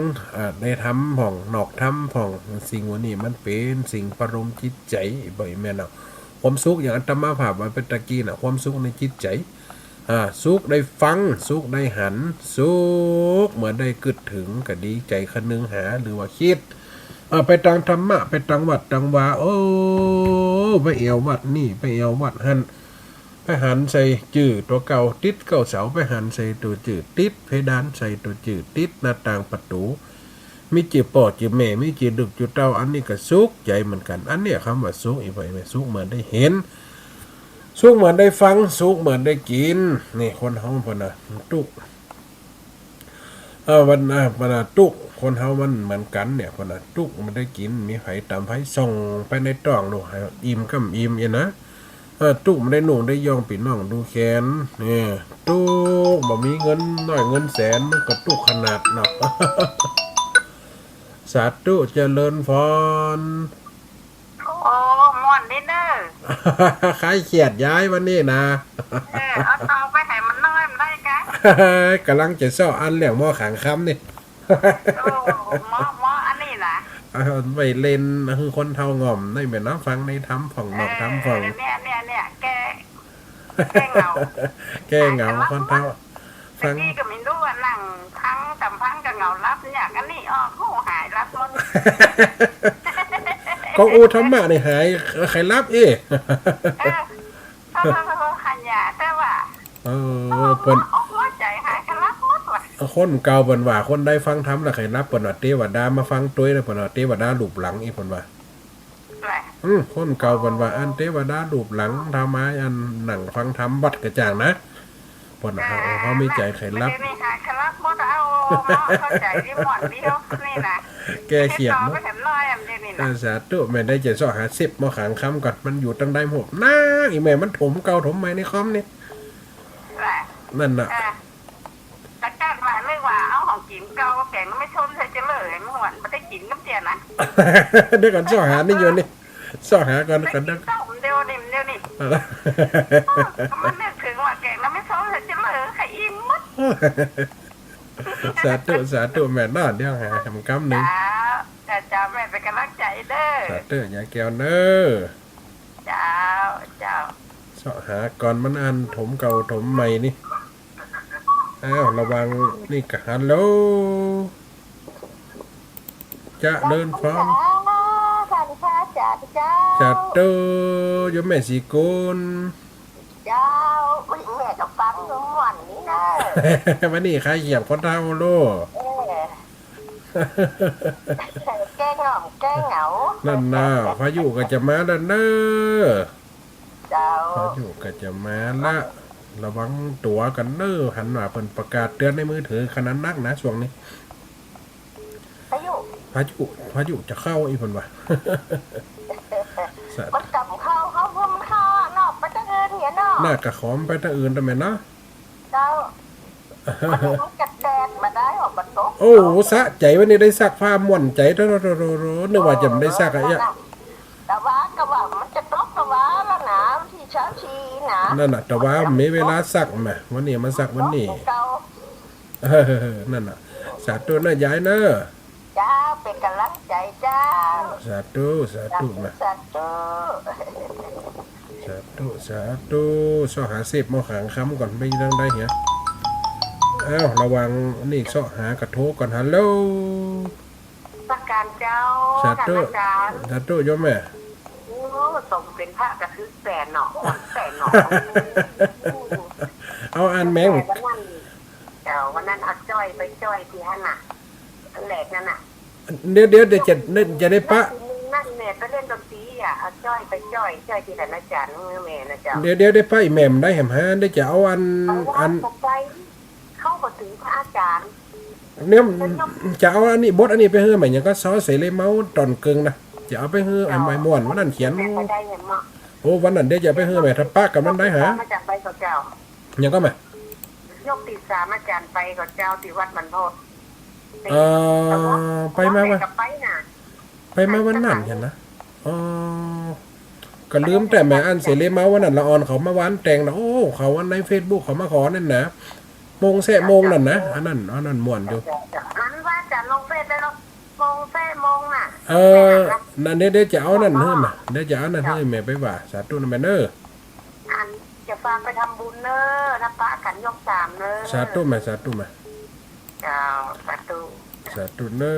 A: ได้ทำผ่องนอกทำผ่องสิ่งวันนี้มันเป็นสิ่งประโลมจิตใจบ่อยแม่นเอาความสุขอย่างอัตมาภาพมันเป็นตะกี้น่ะความสุขในจิตใจสุขได้ฟังสุขได้หันสุขเหมือนได้กึดถึงก็ดีใจคันนึงหาหรือว่าคิดไปตังธรรมะไปตังวัดตังวาโอ้ไปเอววัดนี่ไปเอววัดหันไปหันใส่จื่อตัวเก่าติดเก่าเสาไปหันใส่ตัวจื่อติดเพดานใส่ตัวจื่อติดหน้าต่างประตูมีจื่อปอดจื่อแม่มีจื่อดึกจื่อเต้าอันนี้ก็สุขใจเหมือนกันอันเนี้ยคำว่าสุขอีกไปไหมสุขเหมือนได้เห็นสุขเหมือนได้ฟังสุขเหมือนได้กินนี่คนเฮาพนะตุกวันตุกคนเฮามันเหมือนกันเนี่ยพนะตุกมันได้กินมีไผตามไผส่องไปในตองดูให้อิ่มกับอิ่มอย่างนะตุกมันได้หนุ่งได้ย่องปีน้องดูแขนนี่ตุกบ่มีเงินน้อยเงินแสนมันก็ตุกขนาดเนาะ สาธุเจริญพร
B: โอ้ม่วนดิเด้อ
A: ใครเขียดย้ายวันนี้นะ
B: เอาเตาไปให้มันน้อยมันได้กะ
A: กำลังจะซ่ออันเหลี่ยงหม้อขังคำนี่
B: โอ้หมออันนี้ล่ะ
A: ไปเล่นคือคนเท่าง่อมได้เหมือนน้ำฟังในทำผ่องนอกทำผ่อง
B: เนี่ยแกเหงา
A: แกเหงาคนเท่า
B: ฟังนี่ก็ไม่รู้ว่านั่งพังจำพังกับเหงารับอย่างอันนี้เขาหายรับมัน
A: ก็อูธรรมะนี่หายใครรับ
B: เขาขันยาแต่ว่า
A: เปิ้น
B: หัวใจหายกันรับหมดว่ะ
A: คนเก่าเปิ้นว่าคนได้ฟังธรรมแล้วใครรับเปิ้นว่าเทวดามาฟังตุ้ยแล้วเปิ้นว่าเทวดาลูบหลังอีเปิ้นว่าคนเก่าเปิ้นว่าอันเทวดาลูบหลังทำไมอันหนังฟังธรรมวัดกระจ่างนะเปิ้นเขามีใจใครรับ
B: นี่หายกันรับหมดเอาเข้าใจที่หมดนี่นี่นะ
A: แกเขียดเนาะสาธุแม่ได้จะสอหา10มาขังคำก่อนมันอยู่ตั้งได้หกน้าอีแม่มันถมเก่าถมใหม่ในคอมนี่นั่นน่ะ
B: ตะการมาเรื่องว่าเอาของกินเก่าแกงไม่ชมใส่เจริญเมื่อวันไม่ได้กินน้ำเจียนะ
A: เดี๋ยวก่อนสอหานี่อยู่นี่สอหาก่อน
B: เดี๋ยวนี่มันนึกถึงว่าแกงไม่ชมใส่เจริญใครอิ่มมัด
A: สาธุแม่น่าเดี๋ยวหาทำกำหนึ่ง
B: จ้าแม่เป็นกำลังใจเด้อ
A: สาธุยายแก้วเน้อ
B: เจ้า
A: สอหาก่อนมันอันถมเก่าถมใหม่นี่ระวังนี่กะฮัลโหลจะเดินพร้อมจัดเตอยมแม่สีกุล
B: เจ้าแม่กับฟังทุกวันนี้นะ
A: วันนี้ใครเหยียบคนเท่าโล
B: แก้เหงา
A: นั่นน่ะพายุก็จะมาแล้วเนอะ
B: เจ้า
A: พายุก็จะมาละระวังตัวกันเนอะหันมาเป็นประกาศเตือนในมือถือขนาดนักนะช่วงนี้
B: พา
A: ยุจะเข้าอีกคนวะ
B: มันกำเข้าเนาะไปตะเอินเนี่ยเนาะ
A: น่ากระขอมไปตะเอินทำไมเนาะ
B: เจ้ามันกัดแดดมาได้ออกมาตก
A: โอ้สะใจวันนี้ได้ซักผ้าม่วนใจโนึกว่าจะไม่ได้ซักอะไร
B: แต่ว่าก็ว่ามันจะตกแต่ว่าแล้วนะที่เช้าชีนะ
A: นั่นน่ะแต่ว่ามีเวลาซักมาวันนี้มาซักวันนี้นั่นน่ะสาธุนะยายเนอะ
B: จ้าเป็นกำลังใจจ้า
A: สาธุมา
B: สา
A: ธุสอหา10มาขังคำก่อนไม่ยังได้เหรอ อ้าวระวังนี่เสาะหากระโทกก่อนฮัลโหล
B: ประการเจ้า
A: สาธุ
B: อาจารย์
A: สาธุโยมแม่
B: โอ้สมเป็นพระกระทึกแสนหนอแสนหนอ
A: เอาอันแมง
B: วันนั้นเอาจ้อยไปจ้อยที่หั่นน่ะอันแหลกนั่นน่ะ
A: เดี๋ยวจะได้ปะ
B: นั่นแม่ไปเล่นดนตรีอ่ะเอาจ้อยไปจ้อยที่ไหนนะจ๊ะน้องแม่นะจ๊ะ
A: เดี๋ยวได้ปะอีแหม่มได้แหมฮะได้จะเอาอัน
B: เอาไปเข้าก็ถึงพระอาจารย์
A: เนี่ยจะเอาอันนี้บดอันนี้ไปเฮือใหม่ยังก็ซอเสเลยเมาตอนกึ่งนะจะเอาไปเฮือไอ้ไม้ม่วนวันนั้นเขียน
B: แม่ก็ได้เห็นมั้ง
A: โอ้วันนั้นเดี๋ยวจะไปเฮือใหม่ถ้าปะกับมันได้หา
B: มาจากใบกับเจ้า
A: ยังก็มาย
B: กตีสามอาจารย์ไปกับเจ้าที่วัดบรรพต
A: ไปมาวัน
B: ไปน่ะ
A: ไปมาวันนั้นเห็นนะอ๋อก็ลืมแต่แม่อันเสเลยเมาวันนั้นละออนเขามาวันแต่งนะโอ้เขาวันใน Facebook เขามาขอนั่นนะโมงแซ่โมงนั่นนะอันนั้นม่วนอยู่
B: มันว่าจะลงเฟซได้ลงโมงแซ่โมงน่ะ
A: นั่นเดี๋ยวจะเอานั่นเฮ้ยมาเดี๋ยวจะเอานั่นเฮ้ยแม่ไปว่าสาธุนะแม่เนอ
B: อันจะฝากไปทำบุญเนอนะปะกันยกสามเนอ
A: สาธุมาสาธุมา
B: เจ้าสาธุ
A: สาธุเนอ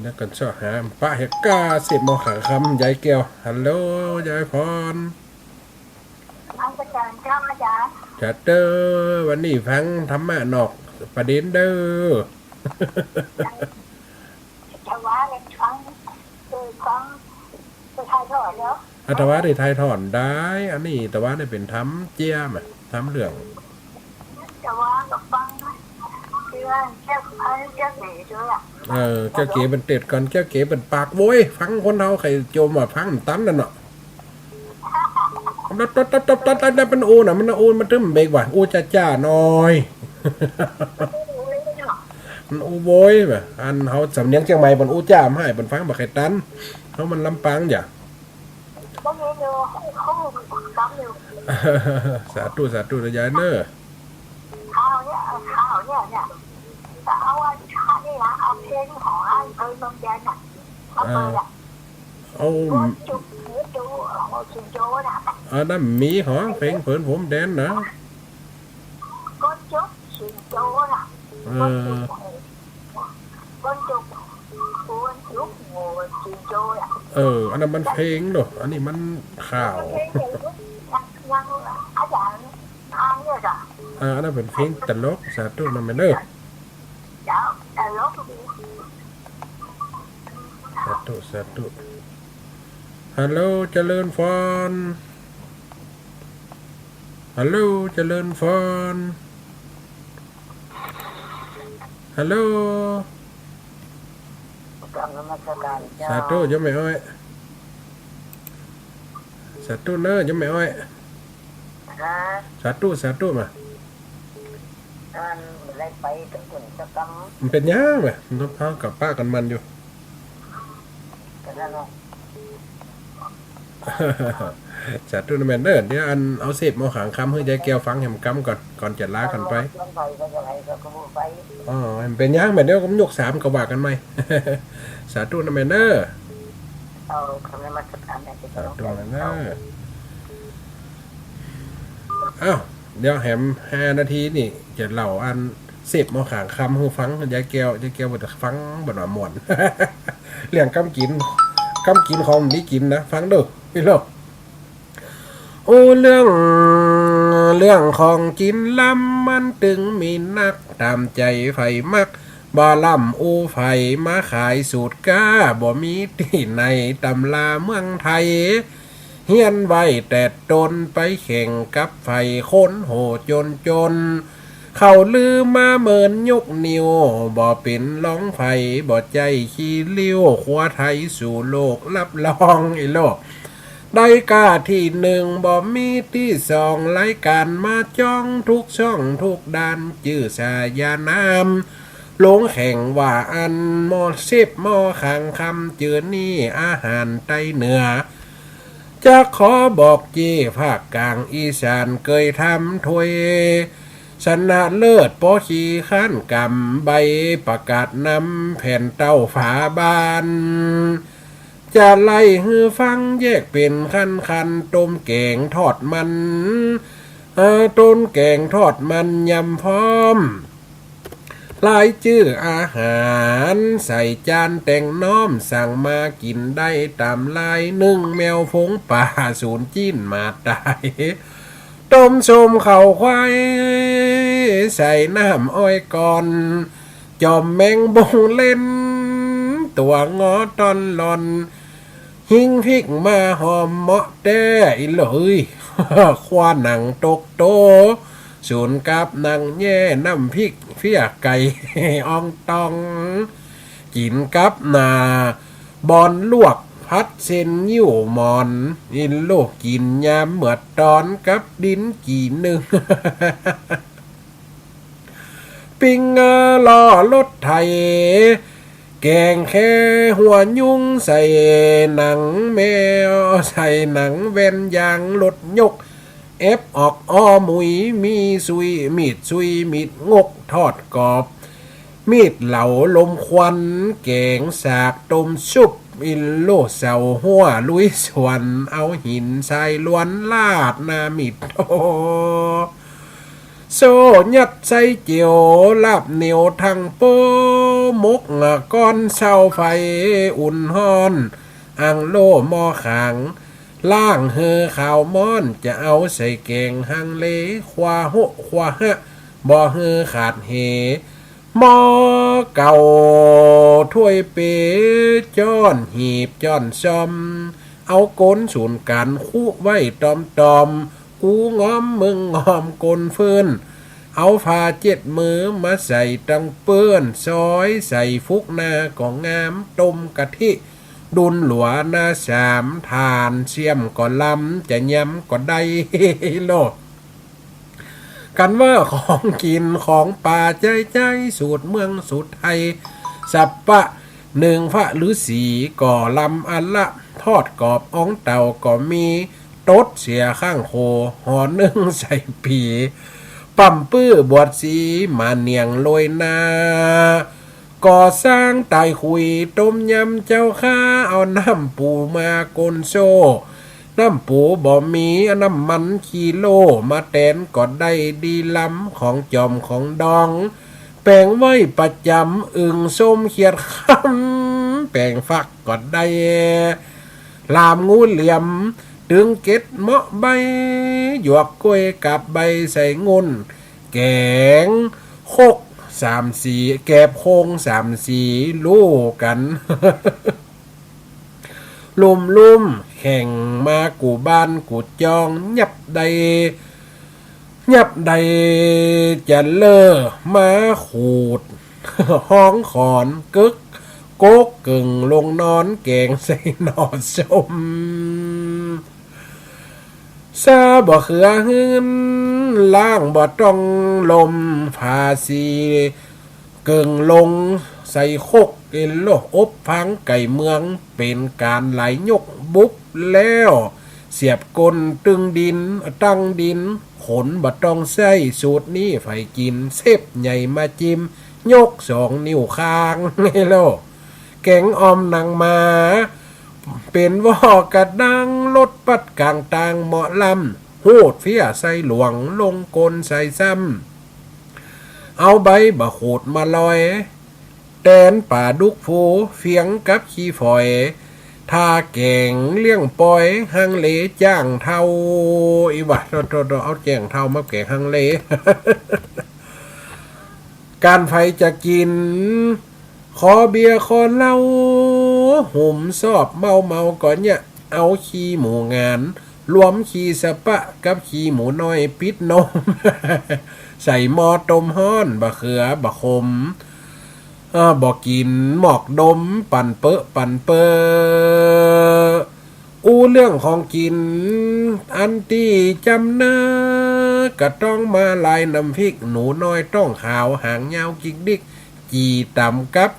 A: นักกันชอบหาป้าเฮกาเสียบมอขังคำยายแก้วฮัลโหลยายพร
B: อาจารย์เจ้าอาจารย์
A: จัดเด้อวันนี้ฟังธรรมะนอกประเด็นเด้อ
B: จะว่าเล็กฟังคือฟังไปทายถอดแล้ว
A: อัตวาได้ทายถอนได้ อันนี้แต่ว่าได้เป็นทำเจียมทำเหลือง
B: จะว่ากับฟังคือว่าเจ้าพันเจ้าหนีด้วยอ่ะ
A: เจ้าเก๋เป็นเต็ดก่อนเจ้าเก๋เป็นปากโว้ยฟังคนเราใครโจมว่าฟังตั้นนั่นเนาะตัดเป็นโอน่ะมันโอมันตึ้มเบกว่ะโอจ้าหน่อยมันโอโว้ยแบบอันเขาสำเนียงเชียงใหม่บนโอจ้าให้บนฟังบักไข่ตันเขามันลำปางอย่า
B: ก็มีอยู่เขาซ้ำอยู่
A: สาธุนะยายเนอ
B: ข้าวเนี่ยแต่เอาอันชานี่นะเอาเพลงของอันเคยต้องแดนน่ะเอาไปอ่ะ
A: เอา
B: จุกหัวจูหัวจูโจน่ะ
A: อันนั้นมีหอเพลงเผินผมแดนนะ
B: ก็จุกจูโจน่ะก็จุกหัวจุกหัวจูโจอ่ะ
A: อันนั้นมันเพลงเนอะอันนี้มันข่าว
B: ยังอาจารย์อันเนี่ยจ้ะ
A: อันนั้นเป็นเพลงตลกสาธุนะแม่เนอ
B: เจ้าแต่ลบดี
A: สาธุฮัลโหลเจริญฟอนฮัลโหลเจริญฟอนฮัลโหล
B: กำลังมาสักการเจ้า
A: สาธุยังไม่อ้อยสาธุเนอยังไม่อ้อย
B: นะ
A: สาธุมา
B: อันไรไปถึงผลจะก
A: มันเป็นยังไงมันต้องพากับป้ากันมันอยู่
B: ำกันแล้วเนาะ
A: สาธุนะแม่เนอเดี๋ยวอันเอาเสพมาขังคำให้ยายแก้วฟังแหมกำก่อนจะลากันไป
B: ไปก็จะไรก็พูดไป
A: อ๋อมันเป็นยังแม่เดี๋ยวก็ยก3ก็ว่ากันไหม สาธุนะแม่เนอ
B: เอาคำนั้นมาสักการเนี่ยจะ
A: สา
B: ต้อง
A: ธุ
B: ไป
A: นะเนออ้าวเดี๋ยวแหม5 นาทีนี่จะเล่าอันเสพมาขังคำให้ฟังยายแก้วบ่ฟังบ่หน่าม่วน เรื่องกำกินของดีกินนะฟังเด้อพี่โลกโอ้เรื่องของกินล้ำมันตึงมีนักตามใจไฟมักบ่ล่ำอูไฟมาขายสูตรก้าบ่มีที่ในตำลาเมืองไทยเฮียนไว้แต่ตนไปแข่งกับไฟค้นโหจนเข้าลือมาเมินยกนิ้วบ่เป็นร้องไฟบ่ใจขี้เลี้ยวขวาไทยสู่โลกรับรองไอ้โลกได้กาที่1บ่มีที่2รายการมาจ้องทุกช่องทุกด้านจื่อสายานามลงแข่งว่าอันหม้อ10หม้อขังคำจื่อนี่อาหารไตเหนือจะขอบอกจีภาคกลางอีสานเคยทำถ้วยชนะเลิศปอขีข้านกำใบประกาศนำแผ่นเต้าฝาบานจะไล่ฮือฟังแยกเป็นคันต้มแกงทอดมัน ต้นแกงทอดมันยำพร้อมหลายชื่ออาหารใส่จานแต่งน้อมสั่งมากินได้ตามลายนึ่งแมวฟงป่าศูนย์จีนมาตายต้มชมเข่าควายใส่น้ำอ้อยก่อนจอมแมงบงเล่นตัวงอตอนหลอนหิ้งพริกมาหอมเหมาะแด้เลย ควาหนังตกโตศูนย์กับหนังแย่น้ำพริกเฟียไก่ อองตองกินกับนาบอนลวกพัดเส้นยิ้วมอนอินโลกกินยามเหมือดตอนกับดินกี่หนึ่ง ปิงล้อรถไทยแกงแค่หัวยุ่งใส่หนังแมวใส่หนังเวนยางรถยกเอฟออกอ้อมุยมีซุยมีดซุยมีดงกทอดกรอบมีดเหลาลมควันแกงสากต้มชุบอินโลเสาหัวลุยสวนเอาหินใส่ล้วนลาดนามิดโอโซยัดใส่เจียวลาบเหนียวทางโปมกก้อนเสาไฟอุ่นฮ้อนอังโลหม้อขังล่างเฮอข่าวม้อนจะเอาใส่แกงฮังเลควาหกควาฮะบ่เฮอขาดเหหม้อเก่าถ้วยเปจ้อนหีบจ้อนซอมเอาก้นสูนกันคู่ไว้ตอมกูง้อมมึงง้อมกลเฟินเอาผ้า7 มือมาใส่ตังเปื้อนซอยใส่ฟุกหน้าก็งามต้มกะทิดุนหลัวหน้า3 ทานเสียมก็ลำจะย้ำก็ได้โลดกันว่าของกินของป่าใจสูตรเมืองสูตรไทยสับปะ1 พระฤาษีก่อลำอันละทอดกรอบอ่องเต่าก็มีตดเสียข้างโคหอนึ่งใส่ปีปั่มปื้อบวชสีมาเนียงโรยนาก่อสร้างตายคุยต้มยำเจ้าข้าเอาน้ำปูมากนโซน้ำปูบ่มีน้ำมันกิโลมาแตนก็ได้ดีล้ำของจอมของดองแปลงไว้ประจำอึ่งส้มเขียดคำแปลงฟักก็ได้ลามงูเหลี่ยมดึงเก็ดเมาะใบหยวกกล้วยกับใบใส่งุนแกงโคก3 สีแกบโคง3 สีลู่กัน ลุ่มแข่งมากูบ้านกูจองยับใดจะเลอมาขูด ห้องขอนกึกโกกกึ่งลงนอนแกงใส่หนอชมซาบ่เขือหืนล่างบ่ต้องลมผาสีเกิงลงใส่โคกกินโลอบพังไก่เมืองเป็นการไหลยกบุบแล้วเสียบกลตึงดินตั้งดินขนบ่ต้องใส่สูตรนี้ไฟกินเซฟใหญ่มาจิ้มยก2 นิ้วค้างให้โลแกงออมนางมาเป็นว่อกระดังรถปัดกลางตางเหมาะลำโหดเฟี้ยใส่หลวงลงกลใส่ซ้ำเอาใบบะโขดมาลอยแตนป่าดุกฟูเฟียงกับขี้ฝอยทาแกงเลี้ยงปอยฮังเลจ้างเท่าอีวะเราเอาแจ้งเท่ามาแกงฮังเล การไฟจะกินขอเบียร์ขอเหล้าหุ่มซอบเมาก่อนเนี่ยเอาขี้หมูงานรวมขี้สะปะกับขี้หมูน้อยปิดนม ใส่หม้อต้มฮ้อนบะเขือบะขมบอกกินหมอกดมปั่นเปอเรื่องของกินอันที่จำเนื้อกะต้องมาลายน้ำพริกหนูน้อยต้องขาวหางยาวกิกดิกจีต่ำกับ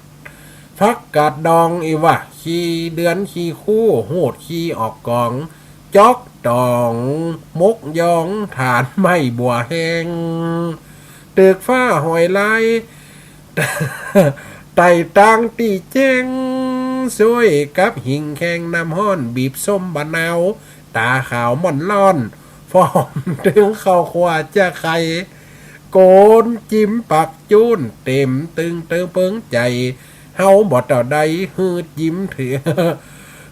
A: ฟักกาดดองอีวะขี้เดือนขี้คู่โหดขี้ออกกองจอกดองมกยองฐานไม่บัวแห้งตึกฟ้าหอยลาย ไต่ตังตีเจ้งสวยกับหิงแข่งน้ำห้อนบีบส้มบะนาวตาขาวม่อนล่อน ฟอมถึงเข้าขวาจะใครโกนจิ้มปักจูนเต็มตึงเติมเปิงใจเฮาบ่ต่อใดฮือจิ้มถือ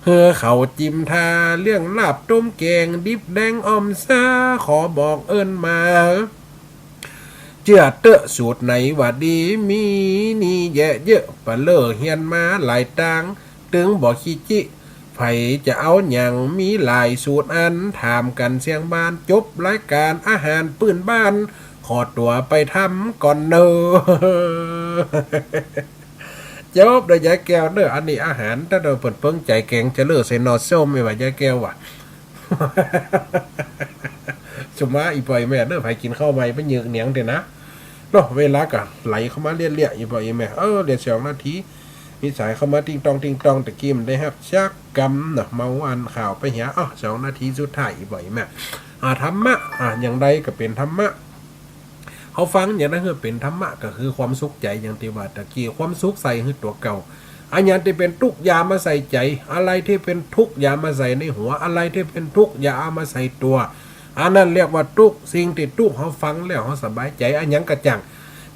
A: เฮือเขาจิ้มทาเรื่องลาบต้มแกงดิบแดงอมซาขอบอกเอิ้นมาเจือเตอะสูตรไหนว่าดีมีนี่แย่เยอะปะเลอเฮียนมาหลายตังตึงบอกขี้จิไผจะเอาอย่างมีหลายสูตรอันถามกันเสียงบ้านจบรายการอาหารปืนบ้านขอตัวไปทำก่อนเนอ จบโดยยายแก้วเด้ออันนี้อาหารถ้าเราเปิดเปิ้งใจแกงจะเลือเซนอส้มไม่ว่ายายแก้วว่ะ สมมาอีปล่อยแม่เด้อไผกินข้าวใหม่ไปยืกเหนียงเด้อนะเนาะเวลาก็ไหลเข้ามาเลี่ยๆอีปล่อยแม่เดี๋ยว2 นาทีมีสายเข้ามาติงตองตะกี้มันได้ครับชักกำนะเมาอันข่าวไปเหีย2 นาทีสุดท้ายอีปล่อยแม่ธรรมะอย่างใดก็เป็นธรรมะเขาฟังอย่างนั้นคือเป็นธรรมะก็คือความสุขใจอย่างที่ว่าตะกี้ความสุขใส่คือตัวเก่าอันอย่างที่เป็นทุกข์อย่ามาใส่ใจอะไรที่เป็นทุกข์อย่ามาใส่ในหัวอะไรที่เป็นทุกข์อย่าเอามาใส่ตัวอันนั้นเรียกว่าทุกข์สิ่งที่ทุกข์เขาฟังแล้วเขาสบายใจอันยังกระจัง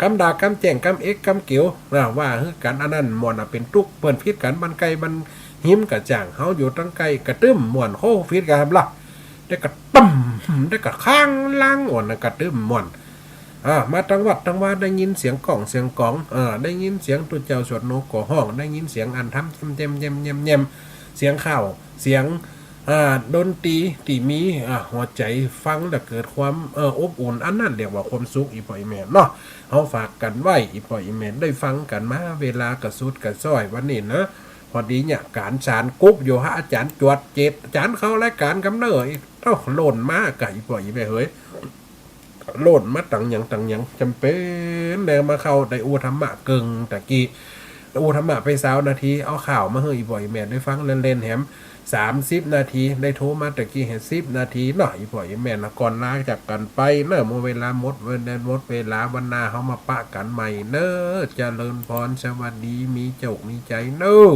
A: คำด่าคำแจ้งคำเอ็กคำเกี่ยวว่าคือกันอันนั้นม่วนเป็นทุกข์เปิ้นพิษกันบันไกบันหิมกระจังเขาอยู่ตั้งไกลกระตึ้มม่วนโคพิษกันล่ะได้กระตึ้มได้กระข้างล่างอ่อนกระตึ้มม่วนมาทั้งวัดทั้งว่าได้ยินเสียงกล่องเสียงกองได้ยินเสียงตุเจ้าสวดโนก่อห้องได้ยินเสียงอันทำเย็มเสียงข้าวเสียงดนตรีที่มีหัวใจฟังแล้วเกิดความอบอุ่นอันนั้นเรียกว่าความสุขอีพ่ออีแม่เนาะเอาฝากกันไว้อีพ่ออีแม่ได้ฟังกันมาเวลากระสุดกระซ้อยวันนี้นะพอดีเนี่ยการสารกุ๊บอยู่ฮะอาจารย์จวดเจ็ดอาจารย์เข้ารายการกำเนิดต้องหล่นมากกับอีพ่ออีแม่เฮ้ยโลดมาตังอย่างจำเป็นแล้วมาเข้าได้อูธรรมะเกิงตะกี้อูธรรมะไป20 นาทีเอาข่าวมาเฮ้ยบ่อยแม่ได้ฟังเล่นๆแถม30 นาทีได้โทรมาตะกี้เห็น10 นาทีหน่อยบ่อยแม่นะก่อนลาจากกันไปเนอะเวลาหมดเวลาวันหน้าเขามาปะกันใหม่เนอะเจริญพรสวัสดีมีโจกมีใจเนอะ